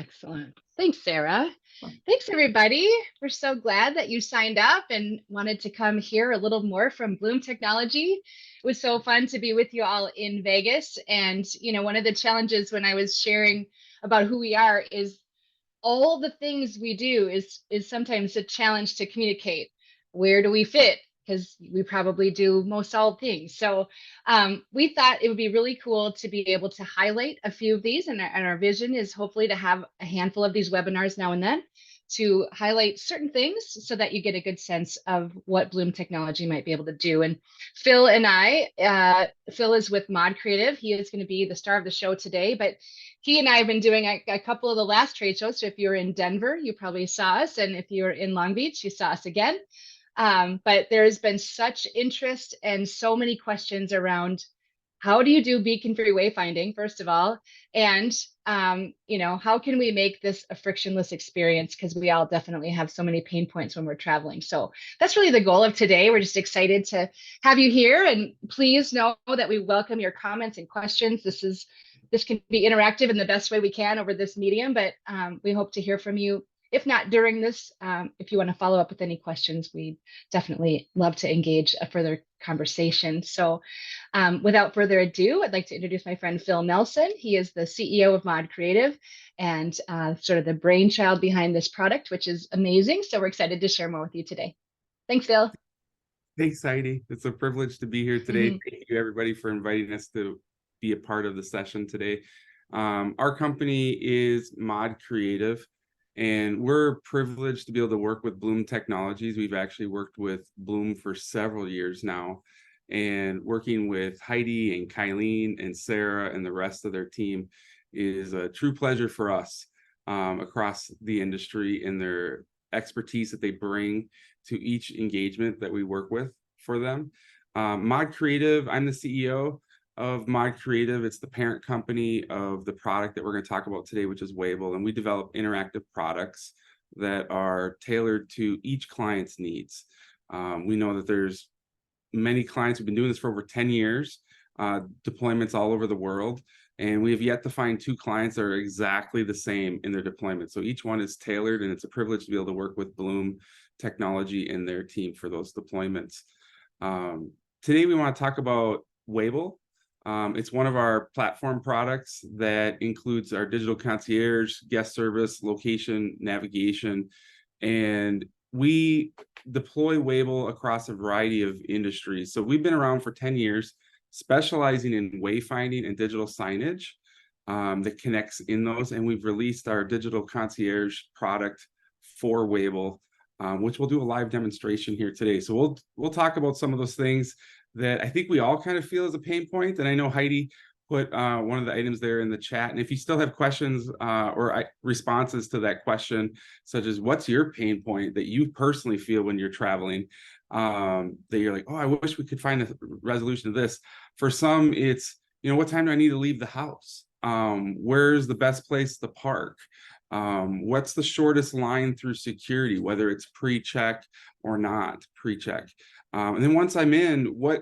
Excellent. Thanks, Sarah. Thanks, everybody. We're so glad that you signed up and wanted to come hear a little more from Bluum Technology. It was so fun to be with you all in Vegas. And, one of the challenges when I was sharing about who we are is all the things we do is sometimes a challenge to communicate. Where do we fit? Because we probably do most all things. So we thought it would be really cool to be able to highlight a few of these, and our vision is hopefully to have a handful of these webinars now and then to highlight certain things so that you get a good sense of what Bluum Technology might be able to do. And Phil and Phil is with Mod Creative. He is going to be the star of the show today, but he and I have been doing a couple of the last trade shows. So if you're in Denver, you probably saw us. And if you're in Long Beach, you saw us again. But there's been such interest and so many questions around how do you do beacon-free wayfinding, first of all, and how can we make this a frictionless experience? Because we all definitely have so many pain points when we're traveling. So that's really the goal of today. We're just excited to have you here, and please know that we welcome your comments and questions. This can be interactive in the best way we can over this medium, but we hope to hear from you. If not during this, if you want to follow up with any questions, we definitely love to engage a further conversation. So without further ado, I'd like to introduce my friend Phil Nelson. He is the CEO of Mod Creative and sort of the brainchild behind this product, which is amazing. So we're excited to share more with you today. Thanks, Phil. Thanks, Heidi. It's a privilege to be here today. Thank you, everybody, for inviting us to be a part of the session today. Our company is Mod Creative, and we're privileged to be able to work with Bluum Technologies. We've actually worked with Bluum for several years now, and working with Heidi and Kylene and Sarah and the rest of their team is a true pleasure for us across the industry, and their expertise that they bring to each engagement that we work with for them. Mod Creative, I'm the CEO of Mod Creative. It's the parent company of the product that we're going to talk about today, which is Wayble, and we develop interactive products that are tailored to each client's needs. We know that there's many clients who've been doing this for over 10 years, deployments all over the world, and we have yet to find two clients that are exactly the same in their deployment. So each one is tailored, and it's a privilege to be able to work with Bluum Technology and their team for those deployments. Today we want to talk about Wayble. It's one of our platform products that includes our digital concierge, guest service, location, navigation, and we deploy Wayble across a variety of industries. So we've been around for 10 years, specializing in wayfinding and digital signage that connects in those, and we've released our digital concierge product for Wayble, which we'll do a live demonstration here today. So we'll talk about some of those things that I think we all kind of feel as a pain point. And I know Heidi put one of the items there in the chat. And if you still have questions or responses to that question, such as what's your pain point that you personally feel when you're traveling, that you're like, oh, I wish we could find a resolution to this. For some, it's, what time do I need to leave the house? Where's the best place to park? What's the shortest line through security, whether it's pre-check or not pre-check? And then once I'm in, what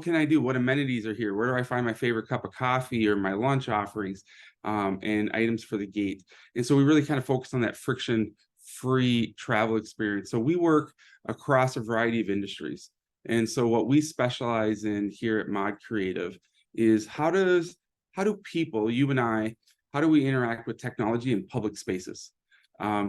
can I do? What amenities are here? Where do I find my favorite cup of coffee or my lunch offerings and items for the gate? And so we really kind of focus on that friction-free travel experience. So we work across a variety of industries. And so what we specialize in here at Mod Creative is how do people, you and I, how do we interact with technology in public spaces?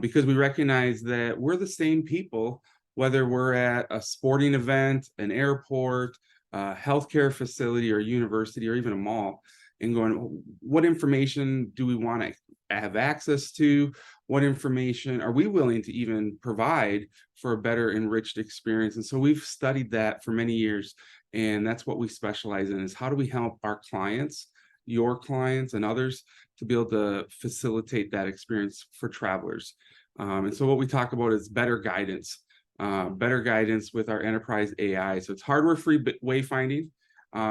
Because we recognize that we're the same people, whether we're at a sporting event, an airport, a healthcare facility or university, or even a mall, and going, what information do we want to have access to? What information are we willing to even provide for a better enriched experience? And so we've studied that for many years, and that's what we specialize in, is how do we help our clients, your clients and others, to be able to facilitate that experience for travelers. And so what we talk about is better guidance with our enterprise AI. So it's hardware-free wayfinding.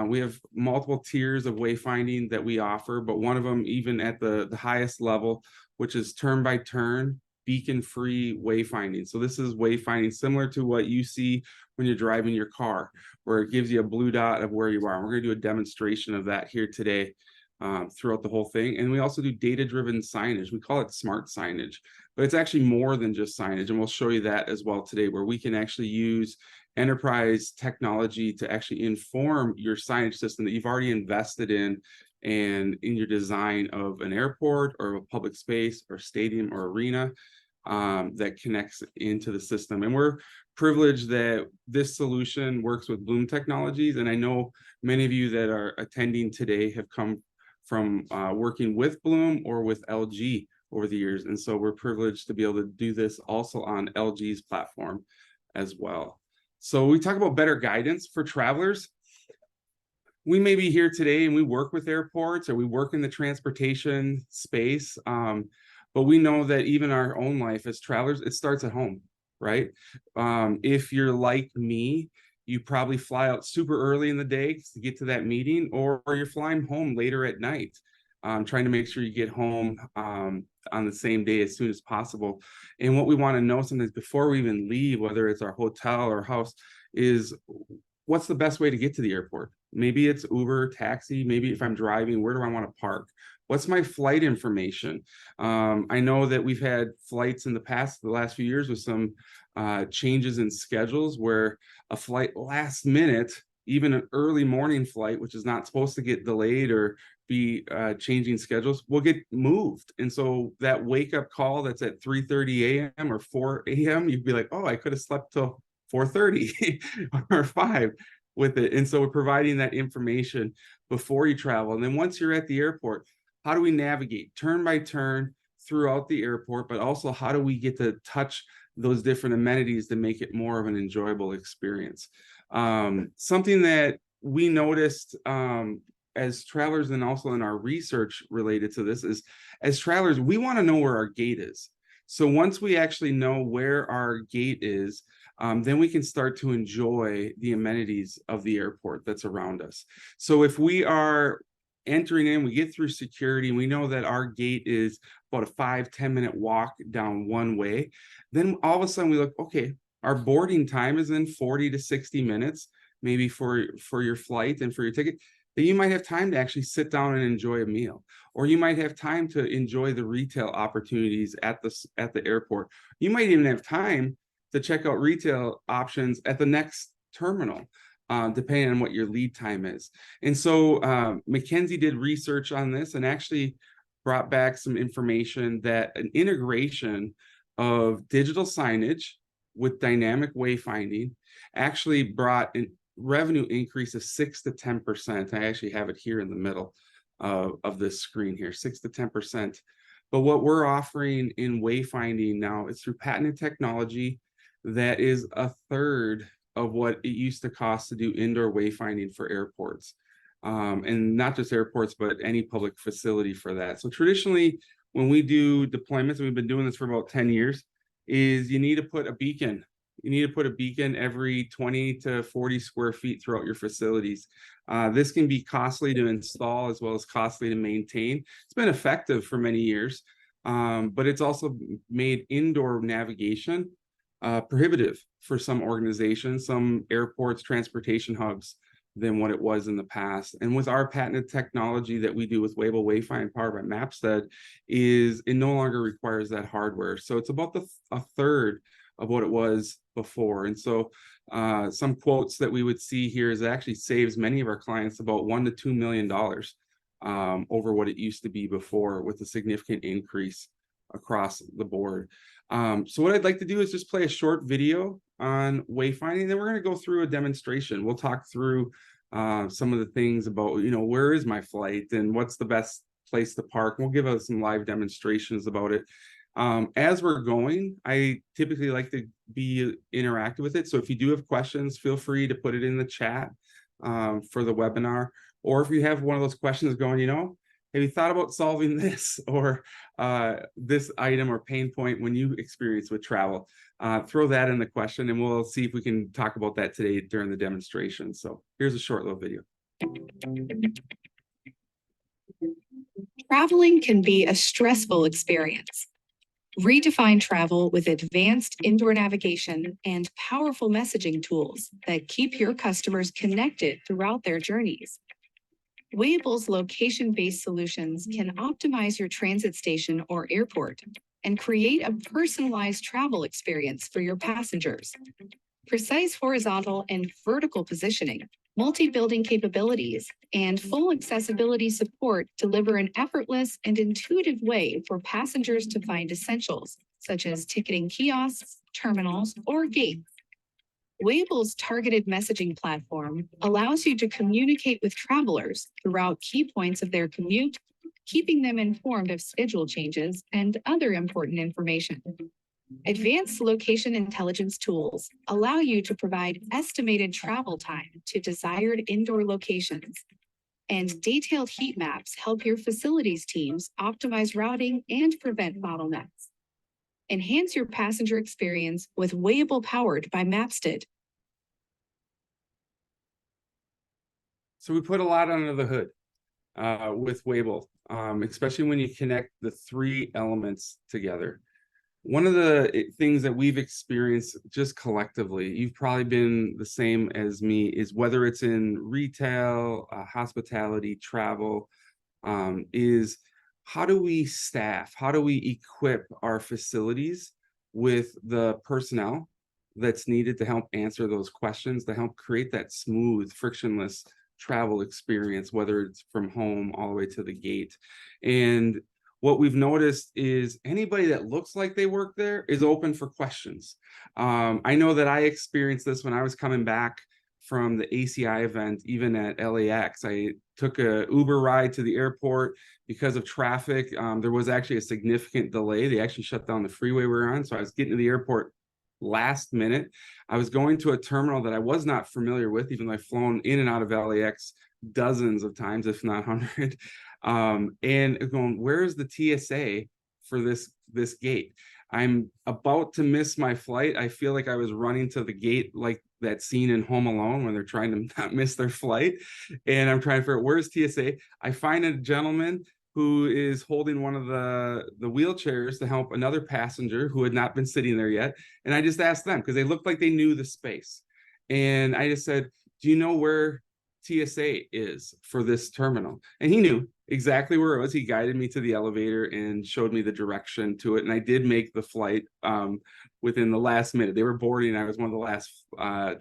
We have multiple tiers of wayfinding that we offer, but one of them even at the highest level, which is turn-by-turn, beacon-free wayfinding. So this is wayfinding similar to what you see when you're driving your car, where it gives you a blue dot of where you are. And we're going to do a demonstration of that here today. throughout the whole thing. And we also do data-driven signage. We call it smart signage, but it's actually more than just signage. And we'll show you that as well today, where we can actually use enterprise technology to actually inform your signage system that you've already invested in and in your design of an airport or a public space or stadium or arena, that connects into the system. And we're privileged that this solution works with Bluum Technologies. And I know many of you that are attending today have come from working with Bluum or with LG over the years. And so we're privileged to be able to do this also on LG's platform as well. So we talk about better guidance for travelers. We may be here today and we work with airports or we work in the transportation space, but we know that even our own life as travelers, it starts at home, right? If you're like me, you probably fly out super early in the day to get to that meeting, or you're flying home later at night, trying to make sure you get home on the same day as soon as possible. And what we want to know sometimes before we even leave, whether it's our hotel or house, is what's the best way to get to the airport? Maybe it's Uber, taxi. Maybe if I'm driving, where do I want to park? What's my flight information? I know that we've had flights in the past, the last few years, with some changes in schedules where a flight last minute, even an early morning flight, which is not supposed to get delayed or be changing schedules, will get moved. And so that wake up call that's at 3:30 a.m. or 4 a.m., you'd be like, oh, I could have slept till 4:30 or 5 with it. And so we're providing that information before you travel. And then once you're at the airport, how do we navigate turn by turn throughout the airport, but also how do we get to touch those different amenities to make it more of an enjoyable experience? Something that we noticed as travelers, and also in our research related to this, is as travelers, we want to know where our gate is. So once we actually know where our gate is, then we can start to enjoy the amenities of the airport that's around us. So if we are entering in, we get through security, and we know that our gate is about a 5-10 minute walk down one way, then all of a sudden we look, okay, our boarding time is in 40 to 60 minutes, maybe for your flight and for your ticket. Then you might have time to actually sit down and enjoy a meal, or you might have time to enjoy the retail opportunities at the airport. You might even have time to check out retail options at the next terminal, depending on what your lead time is. And so McKinsey did research on this and actually brought back some information that an integration of digital signage with dynamic wayfinding actually brought a revenue increase of 6 to 10%. I actually have it here in the middle of this screen here, 6 to 10%. But what we're offering in wayfinding now is through patented technology that is a third of what it used to cost to do indoor wayfinding for airports. And not just airports, but any public facility for that. So traditionally, when we do deployments, and we've been doing this for about 10 years, is you need to put a beacon. You need to put a beacon every 20 to 40 square feet throughout your facilities. This can be costly to install as well as costly to maintain. It's been effective for many years, but it's also made indoor navigation prohibitive for some organizations, some airports, transportation hubs, than what it was in the past. And with our patented technology that we do with Wayable Wayfind powered by Mapstead, it no longer requires that hardware. So it's about a third of what it was before. And so some quotes that we would see here is it actually saves many of our clients about $1 to $2 million over what it used to be before, with a significant increase across the board. So what I'd like to do is just play a short video on wayfinding, then we're going to go through a demonstration. We'll talk through some of the things about, where is my flight and what's the best place to park. We'll give us some live demonstrations about it. As we're going, I typically like to be interactive with it. So if you do have questions, feel free to put it in the chat for the webinar. Or if you have one of those questions going, have you thought about solving this or this item or pain point when you experience with travel? Throw that in the question and we'll see if we can talk about that today during the demonstration. So here's a short little video. Traveling can be a stressful experience. Redefine travel with advanced indoor navigation and powerful messaging tools that keep your customers connected throughout their journeys. Wayable's location-based solutions can optimize your transit station or airport and create a personalized travel experience for your passengers. Precise horizontal and vertical positioning, multi-building capabilities, and full accessibility support deliver an effortless and intuitive way for passengers to find essentials, such as ticketing kiosks, terminals, or gates. Wayable's targeted messaging platform allows you to communicate with travelers throughout key points of their commute, keeping them informed of schedule changes and other important information. Advanced location intelligence tools allow you to provide estimated travel time to desired indoor locations. And detailed heat maps help your facilities teams optimize routing and prevent bottlenecks. Enhance your passenger experience with Wayable powered by Mapsted. So we put a lot under the hood with Wayable, especially when you connect the three elements together. One of the things that we've experienced just collectively, you've probably been the same as me, is whether it's in retail, hospitality, travel, is how do we staff, how do we equip our facilities with the personnel that's needed to help answer those questions, to help create that smooth, frictionless travel experience, whether it's from home all the way to the gate. And what we've noticed is anybody that looks like they work there is open for questions. I know that I experienced this when I was coming back from the ACI event, even at LAX. I took a Uber ride to the airport because of traffic. There was actually a significant delay. They actually shut down the freeway we were on. So I was getting to the airport last minute. I was going to a terminal that I was not familiar with, even though I've flown in and out of LAX dozens of times, if not 100. And going, where's the TSA for this gate? I'm about to miss my flight. I feel like I was running to the gate like that scene in Home Alone when they're trying to not miss their flight. And I'm trying to figure out where's TSA. I find a gentleman who is holding one of the wheelchairs to help another passenger who had not been sitting there yet. And I just asked them because they looked like they knew the space. And I just said, do you know where TSA is for this terminal? And he knew exactly where it was. He guided me to the elevator and showed me the direction to it. And I did make the flight within the last minute. They were boarding. I was one of the last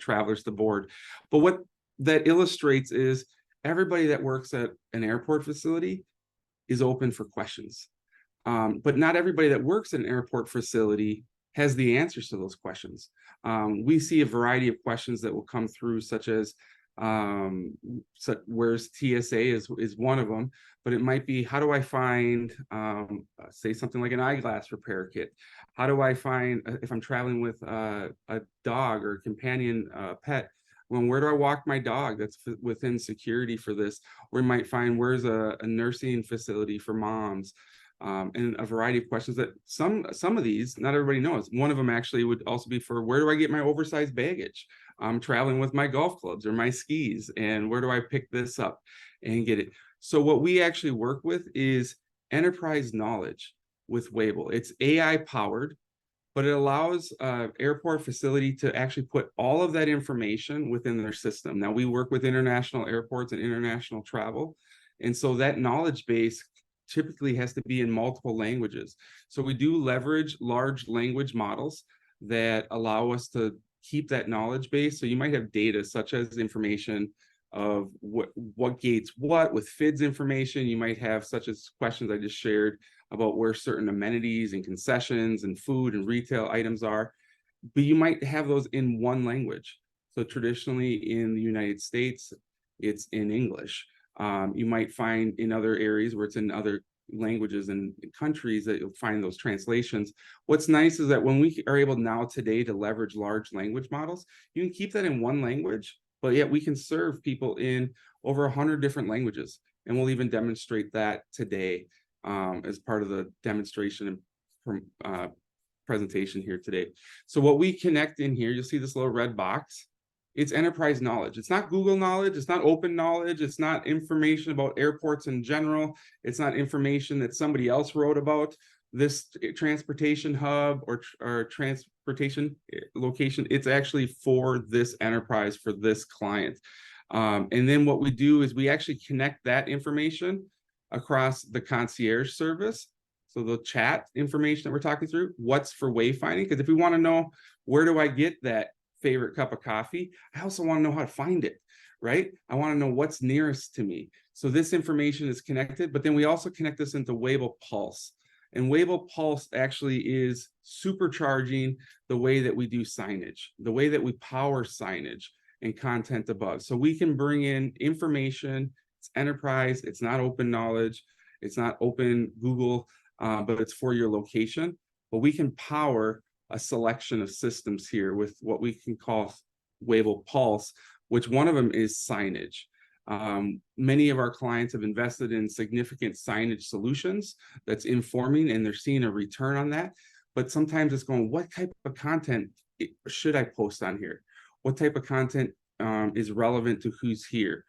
travelers to board. But what that illustrates is everybody that works at an airport facility is open for questions. But not everybody that works at an airport facility has the answers to those questions. We see a variety of questions that will come through, such as where's TSA is one of them, but it might be, how do I find say something like an eyeglass repair kit? How do I find, if I'm traveling with a dog or a companion pet, well, where do I walk my dog that's within security for this? Or you might find, where's a nursing facility for moms? And a variety of questions that some of these, not everybody knows. One of them actually would also be for, where do I get my oversized baggage? I'm traveling with my golf clubs or my skis, and where do I pick this up and get it? So what we actually work with is enterprise knowledge with Wayable. It's AI powered, but it allows airport facility to actually put all of that information within their system. Now, we work with international airports and international travel, and so that knowledge base typically has to be in multiple languages. So we do leverage large language models that allow us to keep that knowledge base. So you might have data such as information of what gates what with FIDS information. You might have such as questions I just shared about where certain amenities and concessions and food and retail items are, but you might have those in one language. So traditionally in the United States, it's in English. You might find in other areas where it's in other languages and countries that you'll find those translations. What's nice is that when we are able now today to leverage large language models, you can keep that in one language, but yet we can serve people in over 100 different languages. And we'll even demonstrate that today as part of the demonstration and presentation here today. So what we connect in here, you'll see this little red box. It's enterprise knowledge. It's not Google knowledge. It's not open knowledge. It's not information about airports in general. It's not information that somebody else wrote about this transportation hub or transportation location. It's actually for this enterprise, for this client. And then what we do is we actually connect that information across the concierge service. So the chat information that we're talking through, what's for wayfinding? Because if we want to know, where do I get that favorite cup of coffee? I also want to know how to find it, right? I want to know what's nearest to me. So this information is connected, but then we also connect this into Wayble Pulse. And Wayble Pulse actually is supercharging the way that we do signage, the way that we power signage and content above. So we can bring in information. It's enterprise, it's not open knowledge, it's not open Google, but it's for your location. But we can power a selection of systems here with what we can call Wayble Pulse, which one of them is signage. Many of our clients have invested in significant signage solutions that's informing, and they're seeing a return on that. But sometimes it's going, what type of content should I post on here? What type of content is relevant to who's here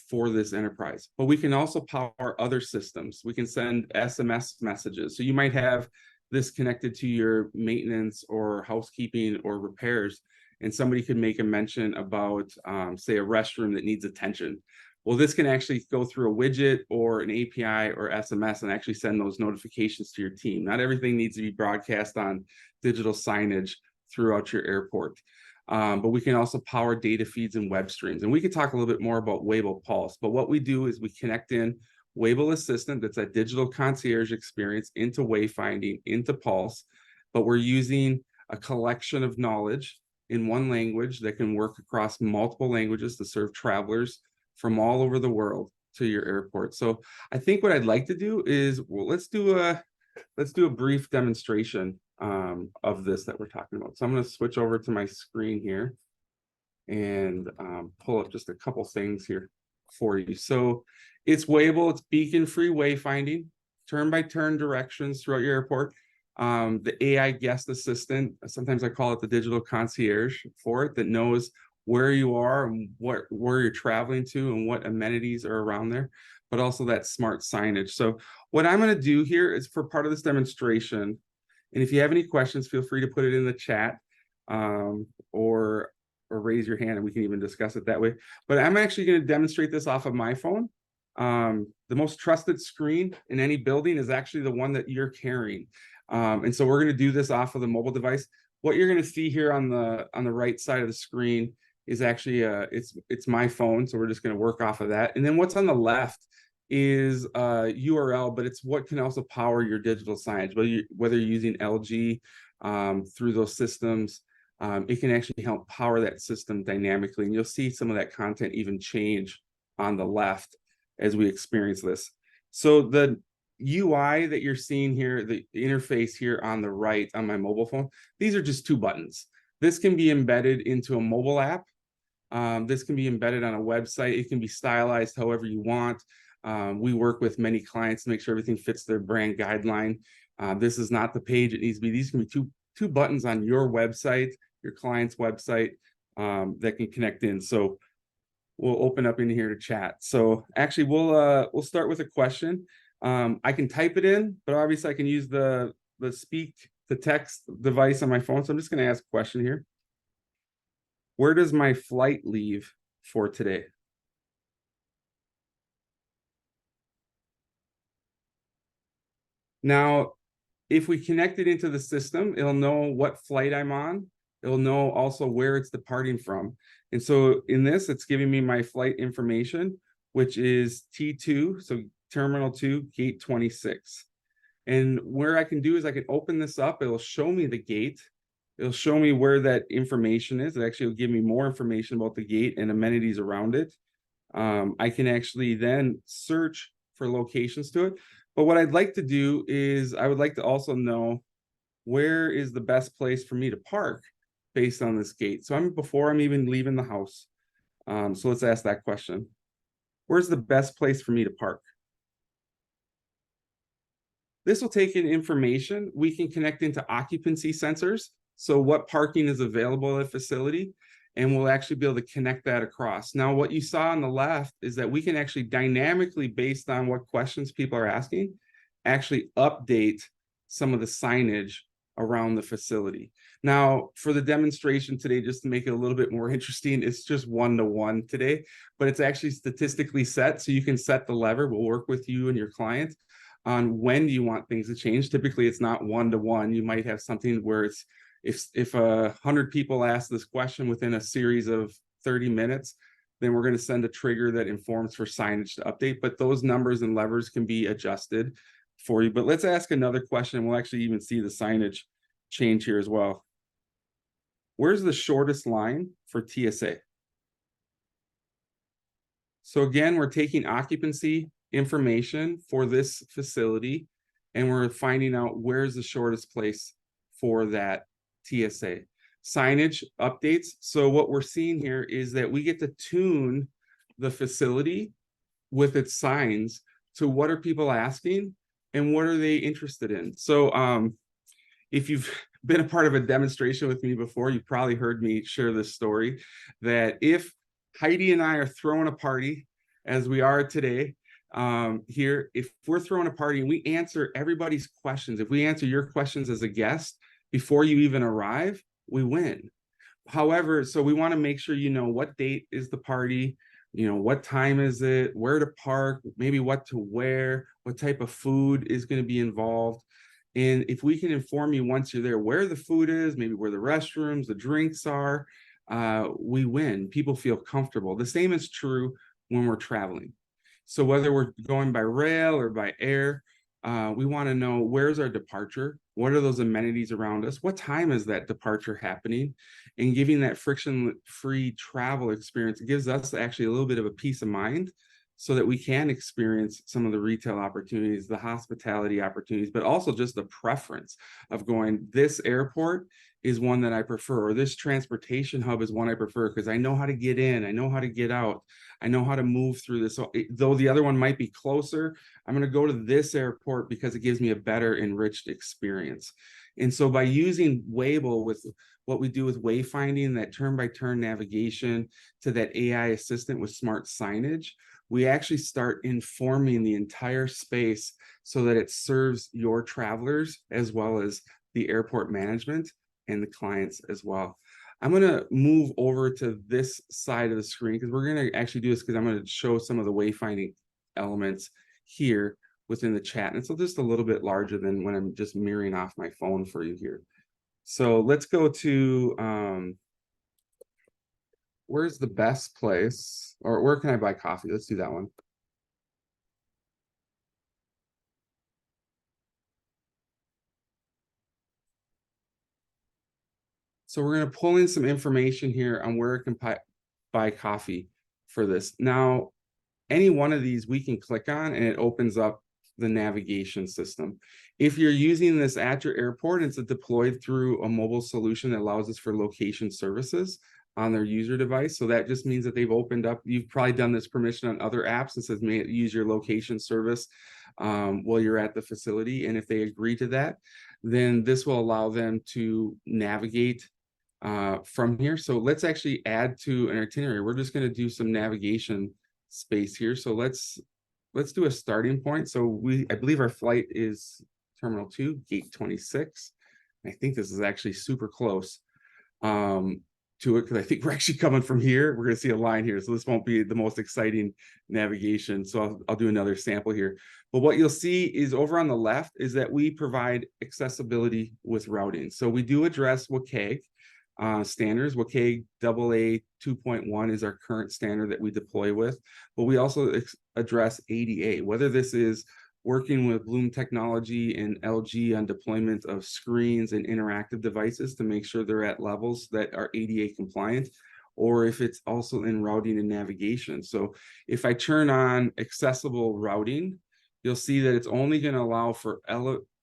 for this enterprise? But we can also power other systems. We can send SMS messages. So you might have this connected to your maintenance or housekeeping or repairs, and somebody could make a mention about, say, a restroom that needs attention. Well, this can actually go through a widget or an API or SMS and actually send those notifications to your team. Not everything needs to be broadcast on digital signage throughout your airport. But we can also power data feeds and web streams. And we could talk a little bit more about Wayble Pulse. But what we do is we connect in Wayble Assistant, that's a digital concierge experience, into Wayfinding, into Pulse. But we're using a collection of knowledge in one language that can work across multiple languages to serve travelers from all over the world to your airport. So I think what I'd like to do is, well, let's do a brief demonstration of this that we're talking about. So I'm going to switch over to my screen here and pull up just a couple things here for you. So it's Wayble, it's beacon-free wayfinding, turn-by-turn directions throughout your airport. The AI guest assistant, sometimes I call it the digital concierge for it, that knows where you are and where you're traveling to and what amenities are around there, but also that smart signage. So what I'm going to do here is, for part of this demonstration, and if you have any questions, feel free to put it in the chat or raise your hand and we can even discuss it that way. But I'm actually going to demonstrate this off of my phone. The most trusted screen in any building is actually the one that you're carrying. And so we're going to do this off of the mobile device. What you're going to see here on the right side of the screen is actually it's my phone. So we're just going to work off of that. And then what's on the left is URL, but it's what can also power your digital signage, whether you're using LG through those systems. It can actually help power that system dynamically. And you'll see some of that content even change on the left as we experience this. So the UI that you're seeing here, the interface here on the right on my mobile phone, these are just two buttons. This can be embedded into a mobile app. This can be embedded on a website. It can be stylized however you want. We work with many clients to make sure everything fits their brand guideline. This is not the page it needs to be. These can be two buttons on your website, your client's website, that can connect in. So we'll open up in here to chat. So actually we'll start with a question. I can type it in, but obviously I can use the speak to text device on my phone. So I'm just going to ask a question here. Where does my flight leave for today? Now, if we connect it into the system, it'll know what flight I'm on. It'll know also where it's departing from. And so in this, it's giving me my flight information, which is T2, so Terminal 2, Gate 26. And where I can do is I can open this up. It'll show me the gate. It'll show me where that information is. It actually will give me more information about the gate and amenities around it. I can actually then search for locations to it. But what I'd like to do is I would like to also know where is the best place for me to park based on this gate. So before I'm even leaving the house. So let's ask that question. Where's the best place for me to park? This will take in information. We can connect into occupancy sensors. So what parking is available at a facility, and we'll actually be able to connect that across. Now, what you saw on the left is that we can actually dynamically, based on what questions people are asking, actually update some of the signage around the facility. Now, for the demonstration today, just to make it a little bit more interesting, it's just 1-to-1 today, but it's actually statistically set. So you can set the lever. We'll work with you and your client on when do you want things to change. Typically, it's not 1-to-1. You might have something where it's if 100 people ask this question within a series of 30 minutes, then we're going to send a trigger that informs for signage to update. But those numbers and levers can be adjusted for you. But let's ask another question. We'll actually even see the signage change here as well. Where's the shortest line for TSA? So again, we're taking occupancy information for this facility, and we're finding out where's the shortest place for that TSA. Signage updates. So what we're seeing here is that we get to tune the facility with its signs to what are people asking and what are they interested in. So if you've been a part of a demonstration with me before, you probably heard me share this story that if Heidi and I are throwing a party, as we are today here, if we're throwing a party and we answer everybody's questions, if we answer your questions as a guest before you even arrive, we win. However, so we want to make sure you know what date is the party, you know, what time is it, where to park, maybe what to wear, what type of food is going to be involved. And if we can inform you once you're there where the food is, maybe where the restrooms, the drinks are, we win. People feel comfortable. The same is true when we're traveling. So whether we're going by rail or by air, we want to know where's our departure, what are those amenities around us, what time is that departure happening, and giving that friction-free travel experience gives us actually a little bit of a peace of mind so that we can experience some of the retail opportunities, the hospitality opportunities, but also just the preference of going, this airport is one that I prefer, or this transportation hub is one I prefer because I know how to get in, I know how to get out, I know how to move through this. So though the other one might be closer, I'm going to go to this airport because it gives me a better enriched experience. And so by using Wayble with what we do with wayfinding, that turn-by-turn navigation to that AI assistant with smart signage, we actually start informing the entire space so that it serves your travelers as well as the airport management and the clients as well. I'm going to move over to this side of the screen because we're going to actually do this because I'm going to show some of the wayfinding elements here within the chat. And it's just a little bit larger than when I'm just mirroring off my phone for you here. So let's go to, where's the best place, or where can I buy coffee? Let's do that one. So we're going to pull in some information here on where I can buy coffee for this. Now, any one of these we can click on and it opens up the navigation system. If you're using this at your airport, it's deployed through a mobile solution that allows us for location services on their user device. So that just means that they've opened up, you've probably done this permission on other apps that says, may it use your location service while you're at the facility. And if they agree to that, then this will allow them to navigate from here. So let's actually add to an itinerary. We're just going to do some navigation space here. So let's do a starting point. So I believe our flight is Terminal 2, Gate 26. I think this is actually super close to it because I think we're actually coming from here. We're going to see a line here. So this won't be the most exciting navigation. So I'll do another sample here. But what you'll see is over on the left is that we provide accessibility with routing. So we do address WCAG standards. WCAG AA 2.1 is our current standard that we deploy with, but we also address ADA, whether this is working with Bluum technology and LG on deployment of screens and interactive devices to make sure they're at levels that are ADA compliant, or if it's also in routing and navigation. So if I turn on accessible routing, you'll see that it's only going to allow for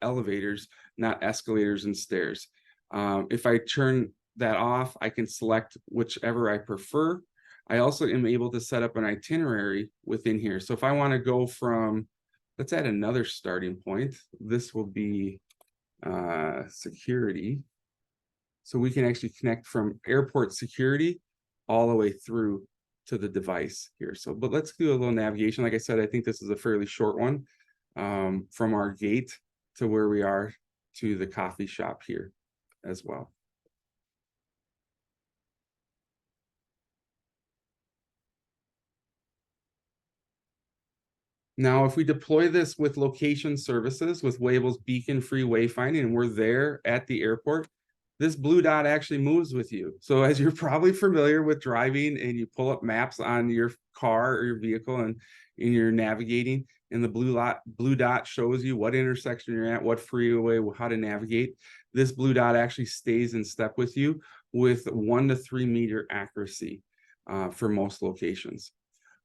elevators, not escalators and stairs. If I turn that off, I can select whichever I prefer. I also am able to set up an itinerary within here. So if I want to go from, let's add another starting point. This will be security. So we can actually connect from airport security all the way through to the device here. So, but let's do a little navigation. Like I said, I think this is a fairly short one from our gate to where we are to the coffee shop here as well. Now, if we deploy this with location services, with Wayvel's beacon-free wayfinding, and we're there at the airport, this blue dot actually moves with you. So as you're probably familiar with driving and you pull up maps on your car or your vehicle and you're navigating, and the blue dot shows you what intersection you're at, what freeway, how to navigate. This blue dot actually stays in step with you with 1 to 3 meter accuracy for most locations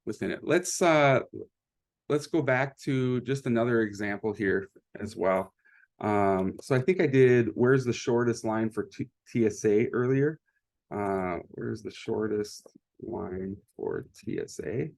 within it. Let's go back to just another example here as well. So I think I did, where's the shortest line for TSA earlier? Where's the shortest line for TSA?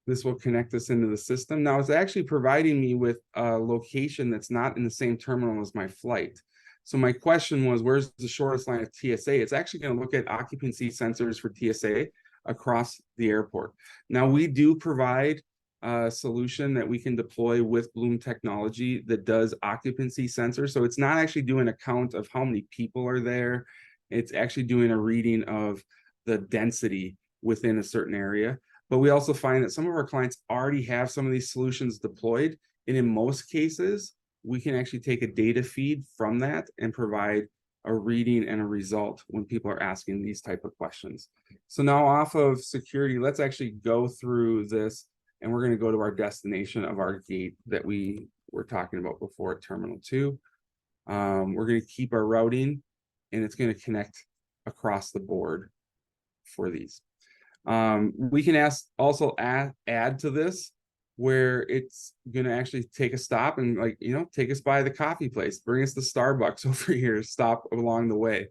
This will connect us into the system. Now it's actually providing me with a location that's not in the same terminal as my flight. So my question was, where's the shortest line of TSA? It's actually going to look at occupancy sensors for TSA across the airport. Now we do provide a solution that we can deploy with Bluum technology that does occupancy sensors. So it's not actually doing a count of how many people are there. It's actually doing a reading of the density within a certain area. But we also find that some of our clients already have some of these solutions deployed. And in most cases, we can actually take a data feed from that and provide a reading and a result when people are asking these type of questions. So now off of security, let's actually go through this, and we're going to go to our destination of our gate that we were talking about before, Terminal 2. We're going to keep our routing, and it's going to connect across the board for these. We can also add to this where it's going to actually take a stop and, like, you know, take us by the coffee place, bring us to Starbucks over here, stop along the way.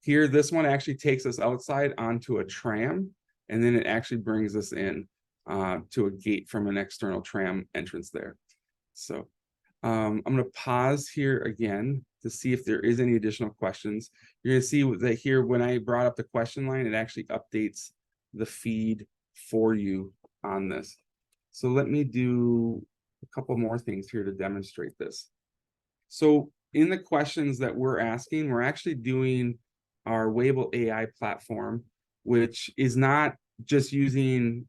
Here, this one actually takes us outside onto a tram, and then it actually brings us in to a gate from an external tram entrance there. So I'm going to pause here again to see if there is any additional questions. You're going to see that here, when I brought up the question line, it actually updates the feed for you on this. So let me do a couple more things here to demonstrate this. So in the questions that we're asking, we're actually doing our Wayvel AI platform, which is not just using,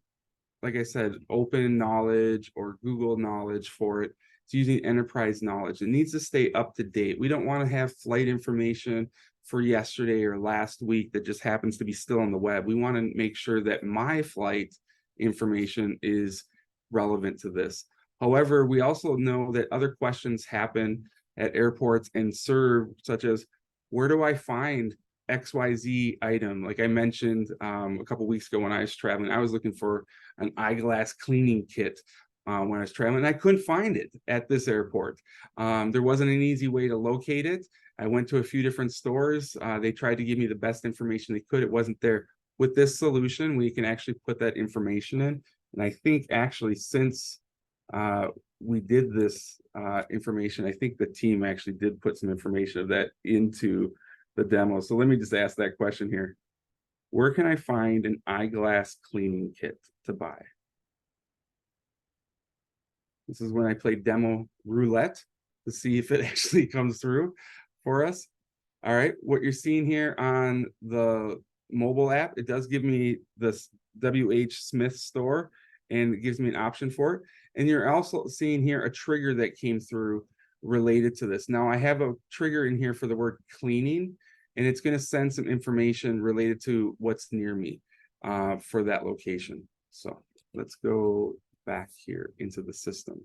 like I said, open knowledge or Google knowledge for it. It's using enterprise knowledge. It needs to stay up to date. We don't want to have flight information for yesterday or last week that just happens to be still on the web. We want to make sure that my flight information is relevant to this. However, we also know that other questions happen at airports and serve, such as, where do I find XYZ item? Like I mentioned a couple weeks ago when I was traveling, I was looking for an eyeglass cleaning kit when I was traveling. I couldn't find it at this airport. There wasn't an easy way to locate it. I went to a few different stores. They tried to give me the best information they could. It wasn't there. With this solution, we can actually put that information in. And I think actually since we did this information, I think the team actually did put some information of that into the demo. So let me just ask that question here. Where can I find an eyeglass cleaning kit to buy? This is when I play demo roulette to see if it actually comes through for us. All right, what you're seeing here on the mobile app, it does give me this WH Smith store, and it gives me an option for it. And you're also seeing here a trigger that came through related to this. Now I have a trigger in here for the word cleaning, and it's going to send some information related to what's near me for that location. So let's go back here into the system.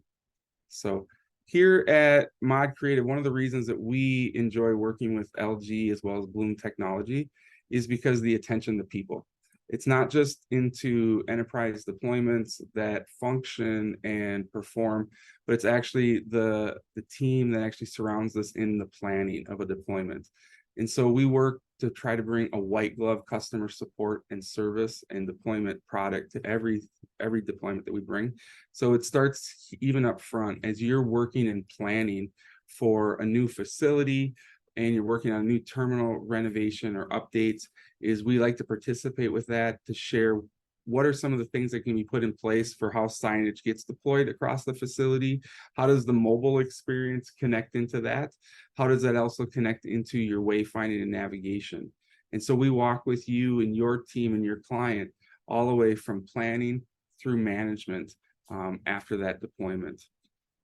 So here at Mod Creative, one of the reasons that we enjoy working with LG as well as Bluum Technology is because of the attention to people. It's not just into enterprise deployments that function and perform, but it's actually the team that actually surrounds us in the planning of a deployment. And so we work to try to bring a white glove customer support and service and deployment product to every deployment that we bring. So it starts even up front as you're working and planning for a new facility and you're working on a new terminal renovation or updates, is we like to participate with that to share what are some of the things that can be put in place for how signage gets deployed across the facility. How does the mobile experience connect into that? How does that also connect into your wayfinding and navigation? And so we walk with you and your team and your client all the way from planning through management after that deployment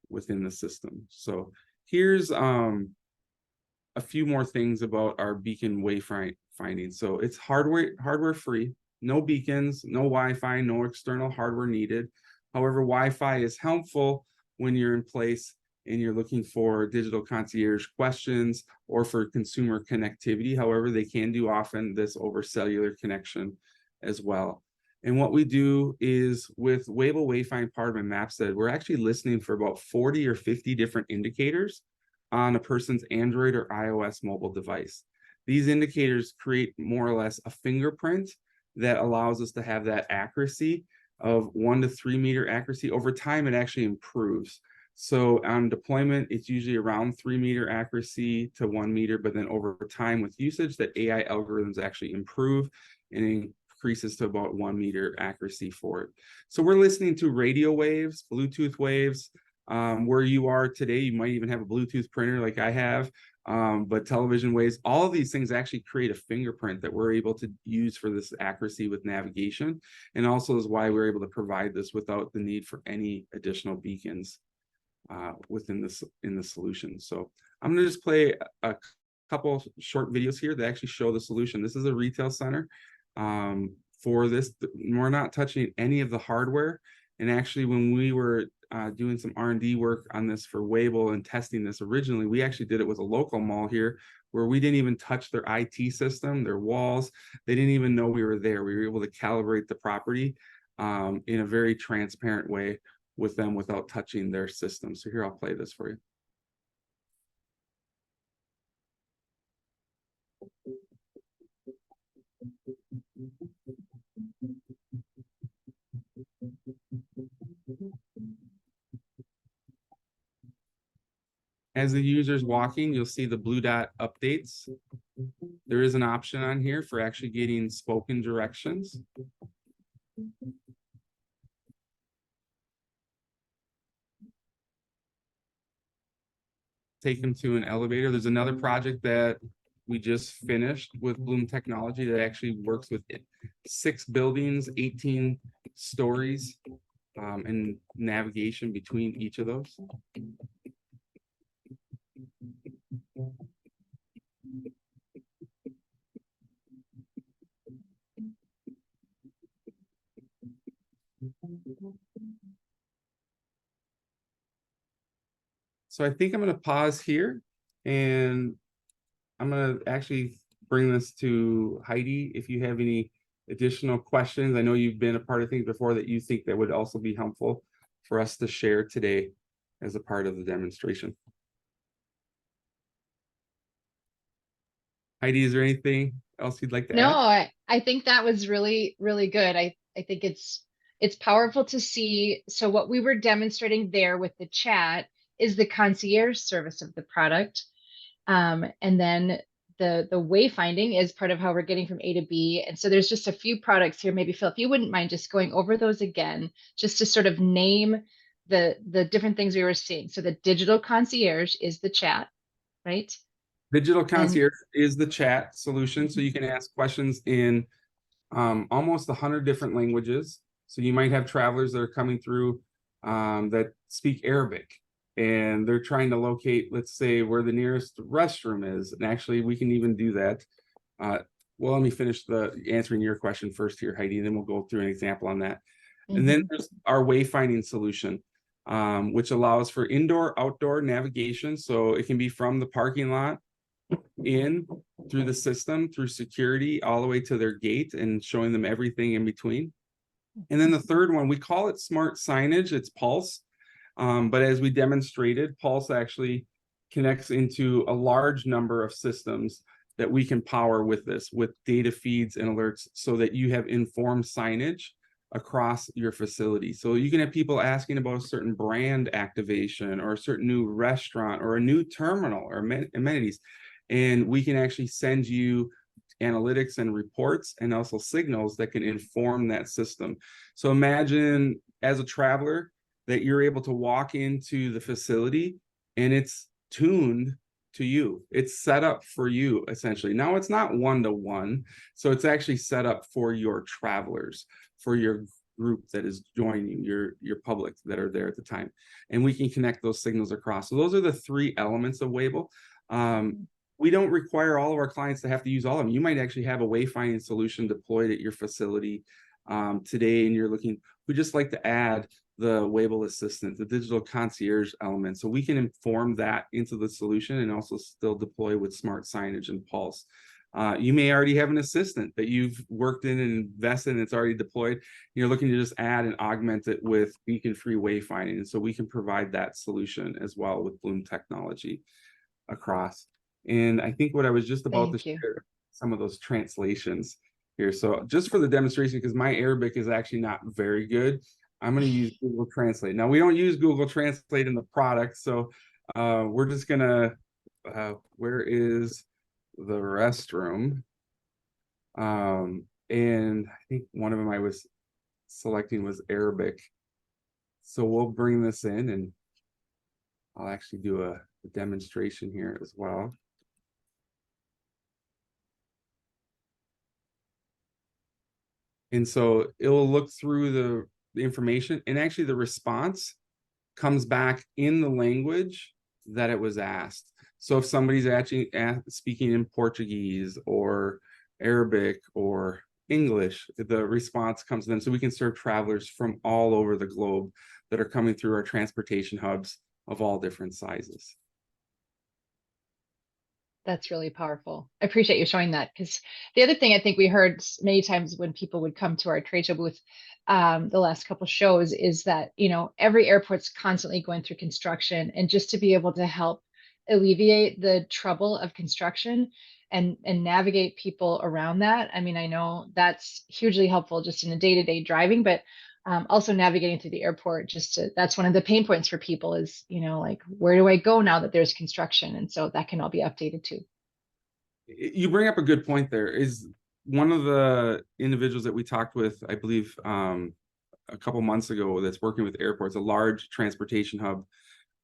within the system. So here's a few more things about our beacon wayfinding. So it's hardware free, no beacons, no Wi-Fi, no external hardware needed. However, Wi-Fi is helpful when you're in place and you're looking for digital concierge questions or for consumer connectivity. However, they can do often this over cellular connection as well. And what we do is with Wayable Wayfind part of my MapSed, we're actually listening for about 40 or 50 different indicators on a person's Android or iOS mobile device. These indicators create more or less a fingerprint that allows us to have that accuracy of 1 to 3 meter accuracy. Over time, it actually improves. So on deployment, it's usually around 3 meter accuracy to 1 meter, but then over time with usage, that AI algorithms actually improve and increases to about 1 meter accuracy for it. So we're listening to radio waves, Bluetooth waves. Where you are today, you might even have a Bluetooth printer like I have, but television waves, all of these things actually create a fingerprint that we're able to use for this accuracy with navigation, and also is why we're able to provide this without the need for any additional beacons within this in the solution. So I'm going to just play a couple short videos here that actually show the solution. This is a retail center. For this, we're not touching any of the hardware. And actually, when we were doing some R&D work on this for Wayable and testing this originally, we actually did it with a local mall here where we didn't even touch their IT system, their walls. They didn't even know we were there. We were able to calibrate the property in a very transparent way with them without touching their system. So here, I'll play this for you. As the user's walking, you'll see the blue dot updates. There is an option on here for actually getting spoken directions. Take them to an elevator. There's another project that we just finished with Bluum technology that actually works with 6 buildings, 18 stories, and navigation between each of those. So I think I'm going to pause here, and I'm going to actually bring this to Heidi. If you have any additional questions, I know you've been a part of things before that you think that would also be helpful for us to share today as a part of the demonstration. Heidi, is there anything else you'd like to add? I think that was really, really good. I think it's powerful to see. So what we were demonstrating there with the chat is the concierge service of the product. And then the wayfinding is part of how we're getting from A to B. And so there's just a few products here. Maybe Phil, if you wouldn't mind just going over those again, just to sort of name the different things we were seeing. So the digital concierge is the chat, right? Digital concierge is the chat solution. So you can ask questions in almost 100 different languages. So you might have travelers that are coming through that speak Arabic, and they're trying to locate, let's say, where the nearest restroom is. And actually, we can even do that. Well, let me finish answering your question first here, Heidi, and then we'll go through an example on that. Mm-hmm. And then there's our wayfinding solution, which allows for indoor, outdoor navigation. So it can be from the parking lot in through the system, through security, all the way to their gate, and showing them everything in between. And then the third one, we call it smart signage. It's Pulse. But as we demonstrated, Pulse actually connects into a large number of systems that we can power with this, with data feeds and alerts, so that you have informed signage across your facility. So you can have people asking about a certain brand activation or a certain new restaurant or a new terminal or amenities. and we can actually send you analytics and reports and also signals that can inform that system. So imagine as a traveler that you're able to walk into the facility and it's tuned to you. It's set up for you, essentially. Now it's not one-to-one, so it's actually set up for your travelers, for your group that is joining, your public that are there at the time. And we can connect those signals across. So those are the three elements of Wayble. We don't require all of our clients to have to use all of them. You might actually have a wayfinding solution deployed at your facility today, and you're looking, we just like to add the Wayble assistant, the digital concierge element. So we can inform that into the solution and also still deploy with smart signage and pulse. You may already have an assistant that you've worked in and invested in, it's already deployed. You're looking to just add and augment it with beacon-free wayfinding. And so we can provide that solution as well with Bluum technology across. And I think what I was just about to share, some of those translations here. So just for the demonstration, because my Arabic is actually not very good, I'm going to use Google Translate. Now, we don't use Google Translate in the product, so we're just going to, where is the restroom? And I think one of them I was selecting was Arabic. So we'll bring this in, and I'll actually do a demonstration here as well. And so it will look through the information, and actually the response comes back in the language that it was asked. So if somebody's actually speaking in Portuguese or Arabic or English, the response comes to them. So we can serve travelers from all over the globe that are coming through our transportation hubs of all different sizes. That's really powerful. I appreciate you showing that, because the other thing I think we heard many times when people would come to our trade show booth the last couple shows is that, you know, every airport's constantly going through construction, and just to be able to help alleviate the trouble of construction and navigate people around that. I mean, I know that's hugely helpful just in the day-to-day driving, but also navigating through the airport, that's one of the pain points for people is, you know, like, where do I go now that there's construction? And so that can all be updated too. You bring up a good point there. Is one of the individuals that we talked with, I believe, a couple months ago, that's working with airports, a large transportation hub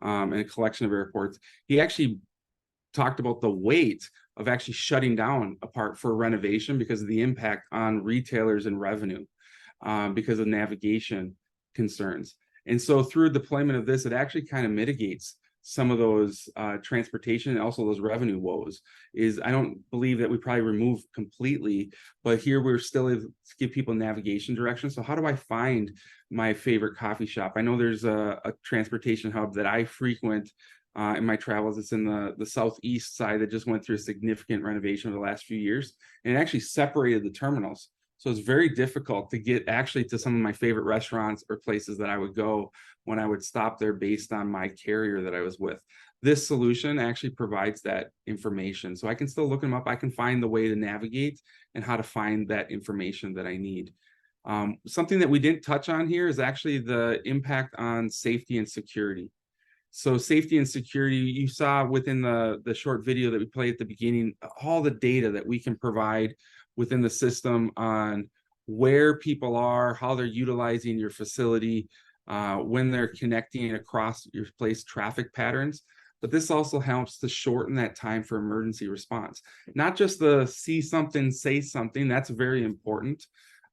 and a collection of airports. He actually talked about the weight of actually shutting down a part for renovation because of the impact on retailers and revenue. Because of navigation concerns. And so through deployment of this, it actually kind of mitigates some of those transportation and also those revenue woes. I don't believe that we probably remove completely, but here we're still able to give people navigation direction. So how do I find my favorite coffee shop? I know there's a transportation hub that I frequent in my travels. It's in the southeast side that just went through a significant renovation over the last few years, and it actually separated the terminals. So it's very difficult to get actually to some of my favorite restaurants or places that I would go when I would stop there based on my carrier that I was with. This solution actually provides that information. So I can still look them up. I can find the way to navigate and how to find that information that I need. Something that we didn't touch on here is actually the impact on safety and security. So safety and security, you saw within the short video that we played at the beginning, all the data that we can provide within the system on where people are, how they're utilizing your facility, when they're connecting across your place traffic patterns. But this also helps to shorten that time for emergency response. Not just the see something, say something, that's very important.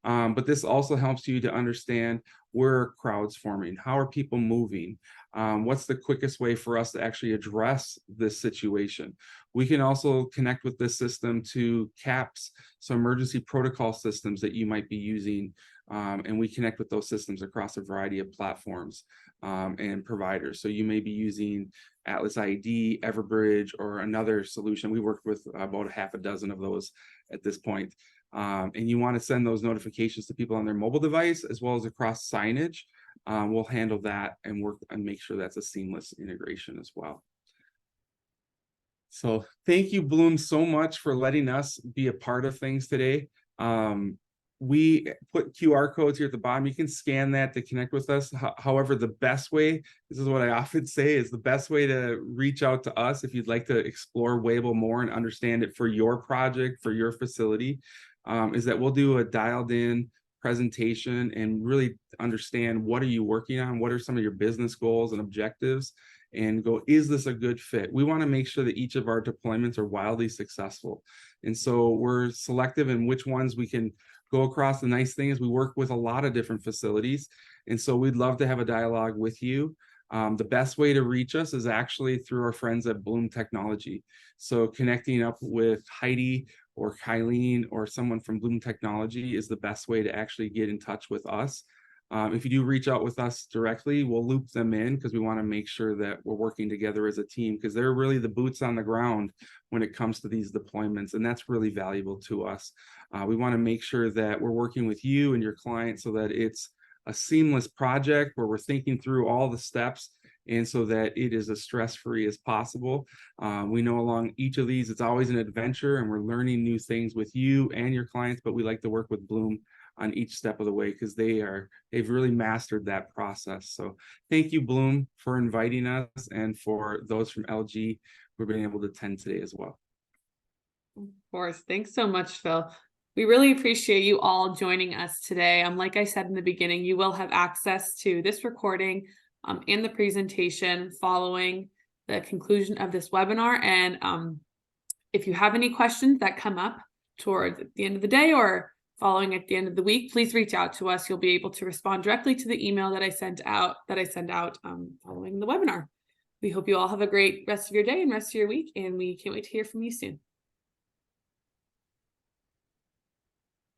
But this also helps you to understand where are crowds forming, how are people moving, what's the quickest way for us to actually address this situation. We can also connect with this system to CAPS, so emergency protocol systems that you might be using, and we connect with those systems across a variety of platforms and providers. So you may be using Atlas ID, Everbridge, or another solution. We worked with about a half a dozen of those at this point. And you want to send those notifications to people on their mobile device as well as across signage. We'll handle that and work and make sure that's a seamless integration as well. So thank you, Bluum, so much for letting us be a part of things today. we put QR codes here at the bottom. You can scan that to connect with us. However, the best way, this is what I often say, is the best way to reach out to us if you'd like to explore Wayable more and understand it for your project, for your facility, is that we'll do a dialed in presentation and really understand what are you working on, what are some of your business goals and objectives, and go, is this a good fit? We want to make sure that each of our deployments are wildly successful. And so we're selective in which ones we can go across. The nice thing is we work with a lot of different facilities. And so we'd love to have a dialogue with you. The best way to reach us is actually through our friends at Bluum Technology. So connecting up with Heidi or Kylene or someone from Bluum Technology is the best way to actually get in touch with us. If you do reach out with us directly, we'll loop them in because we want to make sure that we're working together as a team, because they're really the boots on the ground when it comes to these deployments, and that's really valuable to us. We want to make sure that we're working with you and your client so that it's a seamless project where we're thinking through all the steps, and so that it is as stress-free as possible. We know along each of these, it's always an adventure, and we're learning new things with you and your clients, but we like to work with Bluum on each step of the way because they've really mastered that process. So thank you, Bluum, for inviting us, and for those from LG who have been able to attend today as well. Of course. Thanks so much, Phil. We really appreciate you all joining us today. Like I said in the beginning, you will have access to this recording and the presentation following the conclusion of this webinar. And if you have any questions that come up towards the end of the day or following at the end of the week, please reach out to us. You'll be able to respond directly to the email that I send out following the webinar. We hope you all have a great rest of your day and rest of your week, and we can't wait to hear from you soon.